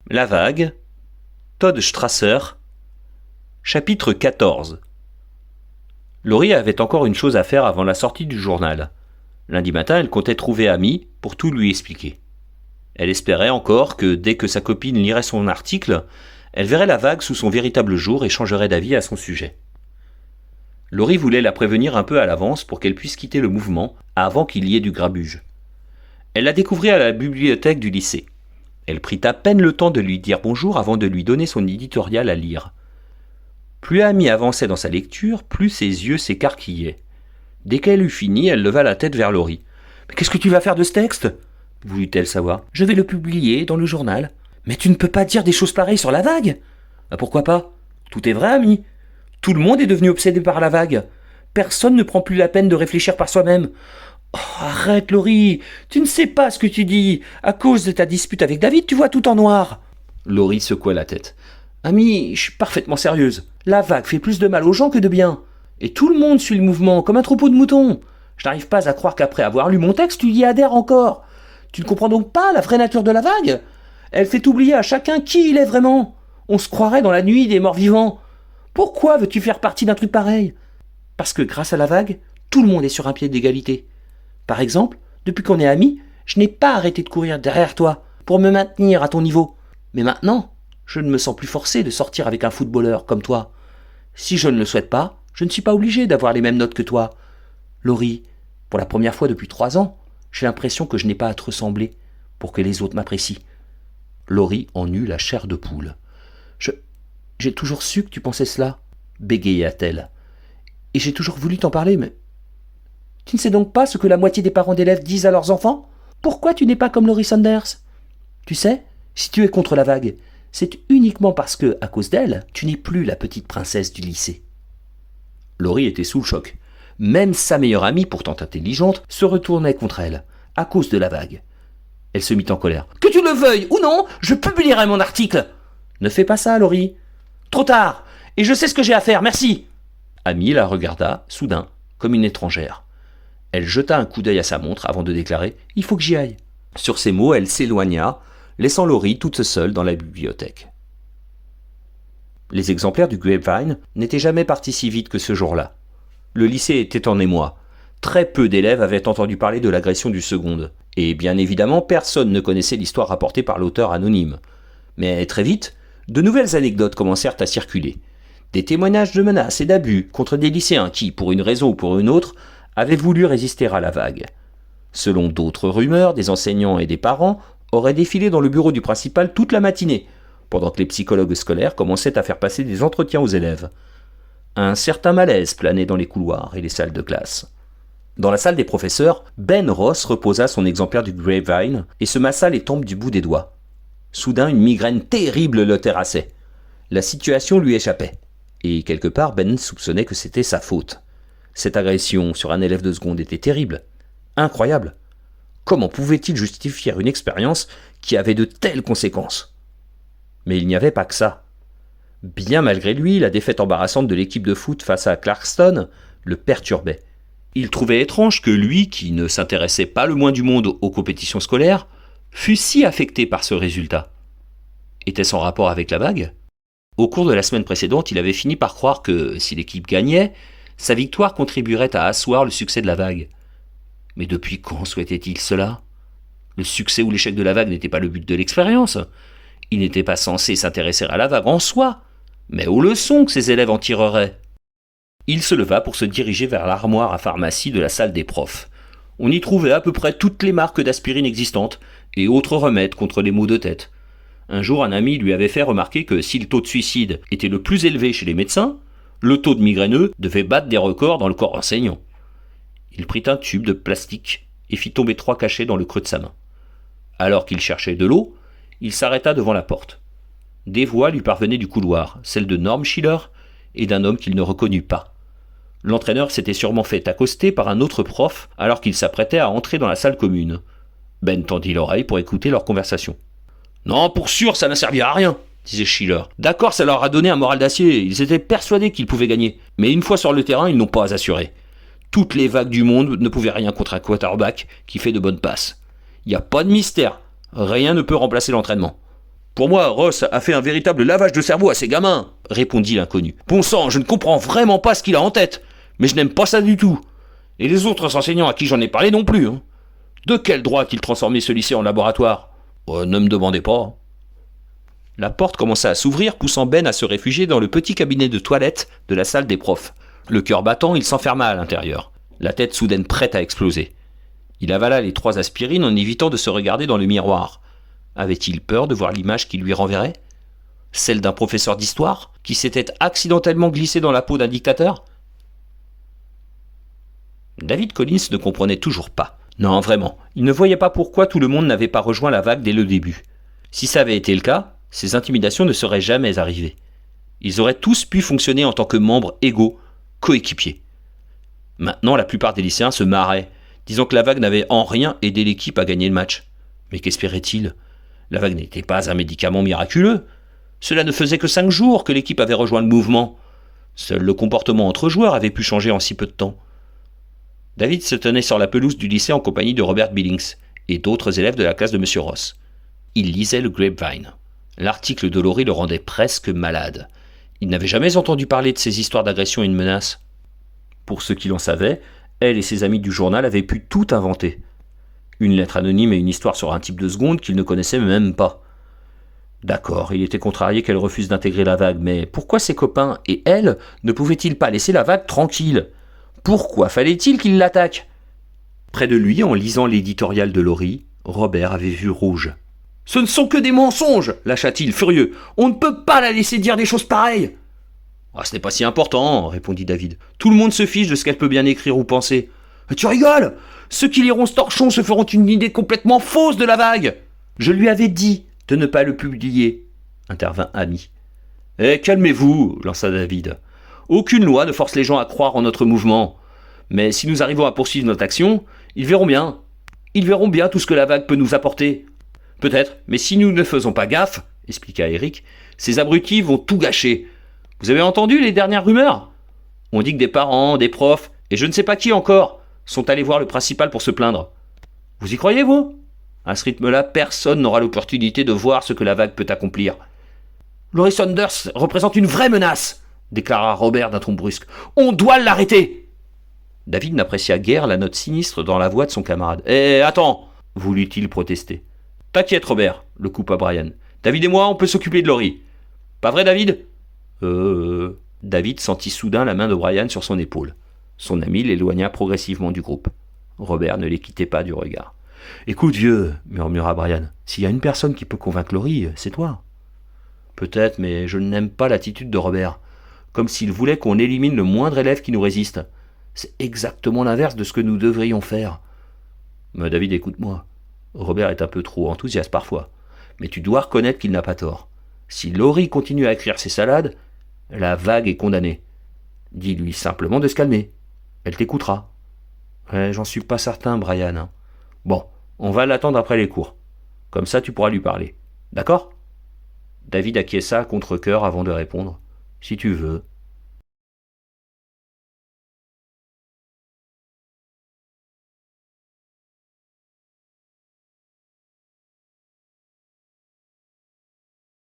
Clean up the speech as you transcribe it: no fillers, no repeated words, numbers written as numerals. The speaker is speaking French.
La vague, Todd Strasser, chapitre 14. Laurie avait encore une chose à faire avant la sortie du journal. Lundi matin, elle comptait trouver Amy pour tout lui expliquer. Elle espérait encore que, dès que sa copine lirait son article, elle verrait la vague sous son véritable jour et changerait d'avis à son sujet. Laurie voulait la prévenir un peu à l'avance pour qu'elle puisse quitter le mouvement avant qu'il y ait du grabuge. Elle la découvrit à la bibliothèque du lycée. Elle prit à peine le temps de lui dire bonjour avant de lui donner son éditorial à lire. Plus Amy avançait dans sa lecture, plus ses yeux s'écarquillaient. Dès qu'elle eut fini, elle leva la tête vers Laurie. « Mais qu'est-ce que tu vas faire de ce texte ?» voulut-elle savoir. « Je vais le publier dans le journal. »« Mais tu ne peux pas dire des choses pareilles sur la vague !»« Pourquoi pas ? Tout est vrai, Amy. Tout le monde est devenu obsédé par la vague. Personne ne prend plus la peine de réfléchir par soi-même. » Oh, arrête, Laurie, tu ne sais pas ce que tu dis. À cause de ta dispute avec David, tu vois tout en noir. Laurie secoua la tête. Amy, je suis parfaitement sérieuse. La vague fait plus de mal aux gens que de bien. Et tout le monde suit le mouvement, comme un troupeau de moutons. Je n'arrive pas à croire qu'après avoir lu mon texte, tu y adhères encore. Tu ne comprends donc pas la vraie nature de la vague ? Elle fait oublier à chacun qui il est vraiment. On se croirait dans la nuit des morts vivants. Pourquoi veux-tu faire partie d'un truc pareil ? Parce que grâce à la vague, tout le monde est sur un pied d'égalité. Par exemple, depuis qu'on est amis, je n'ai pas arrêté de courir derrière toi pour me maintenir à ton niveau. Mais maintenant, je ne me sens plus forcé de sortir avec un footballeur comme toi. Si je ne le souhaite pas, je ne suis pas obligé d'avoir les mêmes notes que toi. Laurie, pour la première fois depuis 3 ans, j'ai l'impression que je n'ai pas à te ressembler pour que les autres m'apprécient. Laurie en eut la chair de poule. J'ai toujours su que tu pensais cela, bégaya-t-elle. Et j'ai toujours voulu t'en parler, mais... Tu ne sais donc pas ce que la moitié des parents d'élèves disent à leurs enfants ? Pourquoi tu n'es pas comme Laurie Sanders ? Tu sais, si tu es contre la vague, c'est uniquement parce que, à cause d'elle, tu n'es plus la petite princesse du lycée. Laurie était sous le choc. Même sa meilleure amie, pourtant intelligente, se retournait contre elle, à cause de la vague. Elle se mit en colère. « Que tu le veuilles ou non, je publierai mon article !»« Ne fais pas ça, Laurie. Trop tard, et je sais ce que j'ai à faire, merci !» Amy la regarda, soudain, comme une étrangère. Elle jeta un coup d'œil à sa montre avant de déclarer « Il faut que j'y aille ». Sur ces mots, elle s'éloigna, laissant Laurie toute seule dans la bibliothèque. Les exemplaires du Grapevine n'étaient jamais partis si vite que ce jour-là. Le lycée était en émoi. Très peu d'élèves avaient entendu parler de l'agression du Seconde. Et bien évidemment, personne ne connaissait l'histoire rapportée par l'auteur anonyme. Mais très vite, de nouvelles anecdotes commencèrent à circuler. Des témoignages de menaces et d'abus contre des lycéens qui, pour une raison ou pour une autre, avaient voulu résister à la vague. Selon d'autres rumeurs, des enseignants et des parents auraient défilé dans le bureau du principal toute la matinée, pendant que les psychologues scolaires commençaient à faire passer des entretiens aux élèves. Un certain malaise planait dans les couloirs et les salles de classe. Dans la salle des professeurs, Ben Ross reposa son exemplaire du Grapevine et se massa les tempes du bout des doigts. Soudain, une migraine terrible le terrassait. La situation lui échappait. Et quelque part, Ben soupçonnait que c'était sa faute. Cette agression sur un élève de seconde était terrible, incroyable. Comment pouvait-il justifier une expérience qui avait de telles conséquences ? Mais il n'y avait pas que ça. Bien malgré lui, la défaite embarrassante de l'équipe de foot face à Clarkston le perturbait. Il trouvait étrange que lui, qui ne s'intéressait pas le moins du monde aux compétitions scolaires, fût si affecté par ce résultat. Était-ce en rapport avec la vague ? Au cours de la semaine précédente, il avait fini par croire que, si l'équipe gagnait, sa victoire contribuerait à asseoir le succès de la vague. Mais depuis quand souhaitait-il cela ? Le succès ou l'échec de la vague n'était pas le but de l'expérience. Il n'était pas censé s'intéresser à la vague en soi, mais aux leçons que ses élèves en tireraient. Il se leva pour se diriger vers l'armoire à pharmacie de la salle des profs. On y trouvait à peu près toutes les marques d'aspirine existantes et autres remèdes contre les maux de tête. Un jour, un ami lui avait fait remarquer que si le taux de suicide était le plus élevé chez les médecins, le taux de migraineux devait battre des records dans le corps enseignant. Il prit un tube de plastique et fit tomber 3 cachets dans le creux de sa main. Alors qu'il cherchait de l'eau, il s'arrêta devant la porte. Des voix lui parvenaient du couloir, celle de Norm Schiller et d'un homme qu'il ne reconnut pas. L'entraîneur s'était sûrement fait accoster par un autre prof alors qu'il s'apprêtait à entrer dans la salle commune. Ben tendit l'oreille pour écouter leur conversation. « Non, pour sûr, ça n'a servi à rien !» disait Schiller. « D'accord, ça leur a donné un moral d'acier, ils étaient persuadés qu'ils pouvaient gagner. Mais une fois sur le terrain, ils n'ont pas assuré. Toutes les vagues du monde ne pouvaient rien contre un quarterback qui fait de bonnes passes. Il n'y a pas de mystère, rien ne peut remplacer l'entraînement. » Pour moi, Ross a fait un véritable lavage de cerveau à ses gamins, répondit l'inconnu. Bon sang, je ne comprends vraiment pas ce qu'il a en tête, mais je n'aime pas ça du tout. Et les autres enseignants à qui j'en ai parlé non plus. Hein. De quel droit a-t-il transformé ce lycée en laboratoire ? Ne me demandez pas. La porte commença à s'ouvrir, poussant Ben à se réfugier dans le petit cabinet de toilette de la salle des profs. Le cœur battant, il s'enferma à l'intérieur, la tête soudaine prête à exploser. Il avala les 3 aspirines en évitant de se regarder dans le miroir. Avait-il peur de voir l'image qui lui renverrait ? Celle d'un professeur d'histoire qui s'était accidentellement glissé dans la peau d'un dictateur ? David Collins ne comprenait toujours pas. Non, vraiment, il ne voyait pas pourquoi tout le monde n'avait pas rejoint la vague dès le début. Si ça avait été le cas, ces intimidations ne seraient jamais arrivées. Ils auraient tous pu fonctionner en tant que membres égaux, coéquipiers. Maintenant, la plupart des lycéens se marraient, disant que la vague n'avait en rien aidé l'équipe à gagner le match. Mais qu'espérait-il ? La vague n'était pas un médicament miraculeux. Cela ne faisait que 5 jours que l'équipe avait rejoint le mouvement. Seul le comportement entre joueurs avait pu changer en si peu de temps. David se tenait sur la pelouse du lycée en compagnie de Robert Billings et d'autres élèves de la classe de M. Ross. Il lisait le Grapevine. L'article de Laurie le rendait presque malade. Il n'avait jamais entendu parler de ces histoires d'agression et de menaces. Pour ceux qui l'en savaient, elle et ses amis du journal avaient pu tout inventer. Une lettre anonyme et une histoire sur un type de seconde qu'il ne connaissait même pas. D'accord, il était contrarié qu'elle refuse d'intégrer la vague, mais pourquoi ses copains et elle ne pouvaient-ils pas laisser la vague tranquille ? Pourquoi fallait-il qu'il l'attaque ? Près de lui, en lisant l'éditorial de Laurie, Robert avait vu rouge. « Ce ne sont que des mensonges !» lâcha-t-il, furieux. « On ne peut pas la laisser dire des choses pareilles !»« Ce n'est pas si important, » répondit David. « Tout le monde se fiche de ce qu'elle peut bien écrire ou penser. »« Tu rigoles ! Ceux qui liront ce torchon se feront une idée complètement fausse de la vague !»« Je lui avais dit de ne pas le publier, » intervint Amy. « Calmez-vous, lança David. Aucune loi ne force les gens à croire en notre mouvement. Mais si nous arrivons à poursuivre notre action, ils verront bien. Ils verront bien tout ce que la vague peut nous apporter. Peut-être, mais si nous ne faisons pas gaffe, expliqua Eric, ces abrutis vont tout gâcher. Vous avez entendu les dernières rumeurs ? On dit que des parents, des profs, et je ne sais pas qui encore, sont allés voir le principal pour se plaindre. Vous y croyez, vous ? À ce rythme-là, personne n'aura l'opportunité de voir ce que la vague peut accomplir. Laurie Saunders représente une vraie menace, déclara Robert d'un ton brusque. On doit l'arrêter. David n'apprécia guère la note sinistre dans la voix de son camarade. Attends, voulut-il protester. T'inquiète, Robert, le coupa Brian. David et moi, on peut s'occuper de Laurie. Pas vrai, David ? David sentit soudain la main de Brian sur son épaule. Son ami l'éloigna progressivement du groupe. Robert ne les quittait pas du regard. « Écoute, vieux, murmura Brian, s'il y a une personne qui peut convaincre Laurie, c'est toi. » Peut-être, mais je n'aime pas l'attitude de Robert. Comme s'il voulait qu'on élimine le moindre élève qui nous résiste. C'est exactement l'inverse de ce que nous devrions faire. Mais David, écoute-moi. Robert est un peu trop enthousiaste parfois. Mais tu dois reconnaître qu'il n'a pas tort. Si Laurie continue à écrire ses salades, la vague est condamnée. Dis-lui simplement de se calmer. Elle t'écoutera. J'en suis pas certain, Brian. Bon, on va l'attendre après les cours. Comme ça, tu pourras lui parler. D'accord ? David acquiesça à contre-cœur avant de répondre. Si tu veux.